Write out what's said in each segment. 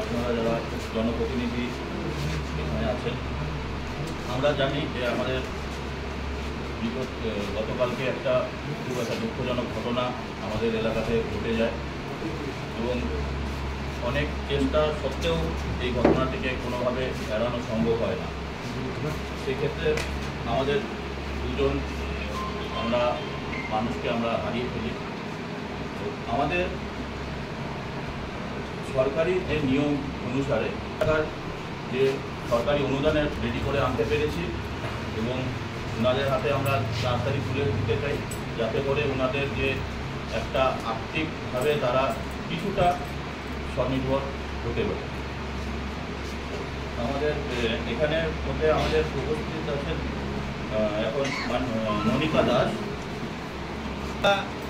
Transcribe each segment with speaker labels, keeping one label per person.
Speaker 1: আপনারা যারা জনপ্রতিনিধি এখানে আছেন, আমরা জানি যে আমাদের গতকালকে খুব একটা দুঃখজনক ঘটনা আমাদের এলাকাতে ঘটে যায় এবং অনেক চেষ্টা সত্ত্বেও এই ঘটনাটিকে কোনোভাবে এড়ানো সম্ভব হয় না। সেক্ষেত্রে আমাদের দুজন মানুষকে আমরা হারিয়ে ফেলি। আমাদের সরকারি যে নিয়ম অনুসারে যে সরকারি অনুদানের রেডি করে আনতে পেরেছি এবং ওনাদের হাতে আমরা তাড়াতাড়ি তুলে দিতে চাই, যাতে করে ওনাদের যে একটা আর্থিকভাবে তারা কিছুটা স্বনির্ভর হতে পারে। আমাদের এখানে মধ্যে আমাদের উপস্থিত আছেন এখন মনিকা দাস।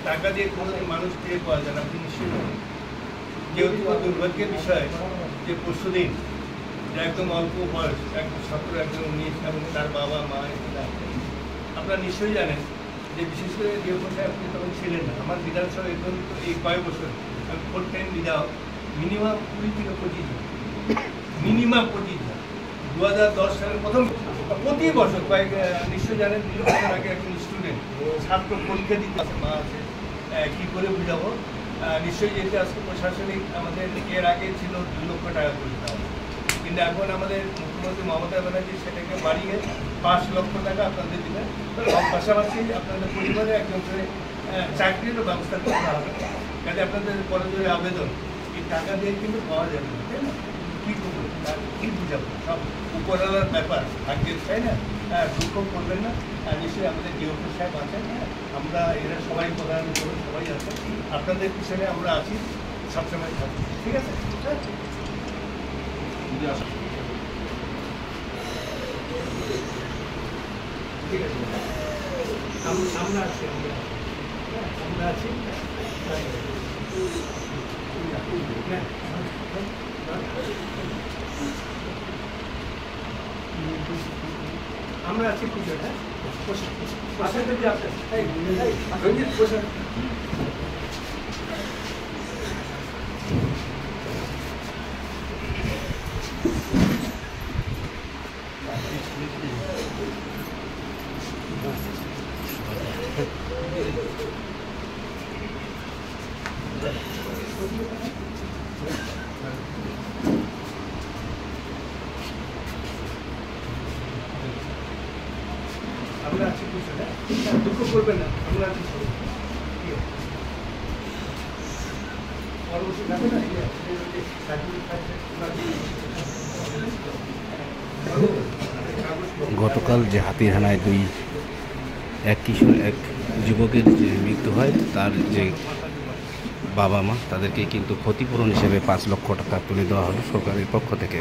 Speaker 2: টাকা দিয়ে কোনো মানুষ পেয়ে পাওয়া যায় না, আপনি নিশ্চয়ই যেহেতু দুর্ভাগ্যের বিষয় যে পরশুদিন যে একদম অল্প বয়স একদম ছাত্র একদম 19 এবং তার বাবা মা আপনারা নিশ্চয়ই জানেন যে বিশেষ করে ডিওপি সাহেব আপনি তখন ছিলেন না। আমার বিধানসভা এখন এই কয়েক বছর আমি 4 টাইম বিধায়ক, মিনিমাম 20 থেকে 25 জন, মিনিমাম 25 জন। 2010 সালের প্রথম প্রতি বছর নিশ্চয়ই জানেন আগে একজন স্টুডেন্ট ছাত্র পরীক্ষা দিতে আছে, মা আছে, কী করে বুঝাবো। নিশ্চয়ই যেটা আজকে প্রশাসনিক আমাদের এর আগে ছিল 2 লক্ষ টাকা করে দিতে হবে, কিন্তু এখন আমাদের মুখ্যমন্ত্রী মমতা ব্যানার্জি সেটাকে বাড়িয়ে 5 লক্ষ টাকা আপনাদের দেবেন। পাশাপাশি আপনাদের পরিবারে একজন করে চাকরিরও ব্যবস্থা করতে হবে। কাজে আপনাদের পরজোরে আবেদন এই টাকা দিয়ে কিন্তু পাওয়া যাবে না, তাই না? কী করবো, কী বুঝাবো, সব উপরওয়ালার ব্যাপার, ভাগ্যের, তাই না? দুঃখ করবেন না। নিশ্চয়ই আমাদের ডিওপি সাহেব আছেন, আমরা এরা সবাই প্রধান সবাই আছে, আপনাদের পিছনে আমরা আছি, সবসময় থাকি, ঠিক আছে? ঠিক আছে, আমরা আছি, আমরা আছি। আমরা আছি পুজো, হ্যাঁ রঞ্জিত পোষণ। আমরা আছি পুজো, হ্যাঁ দুঃখ করবেন না, আমরা আছি সবাই। পরবর্তী থাকে না
Speaker 3: গতকাল যে হাতিরহানায় এক কিশোর এক যুবকের যে মৃত্যু হয়, তার যে বাবা মা তাদেরকে কিন্তু ক্ষতিপূরণ হিসেবে 5 লক্ষ টাকা তুলে দেওয়া হলো সরকারের পক্ষ থেকে।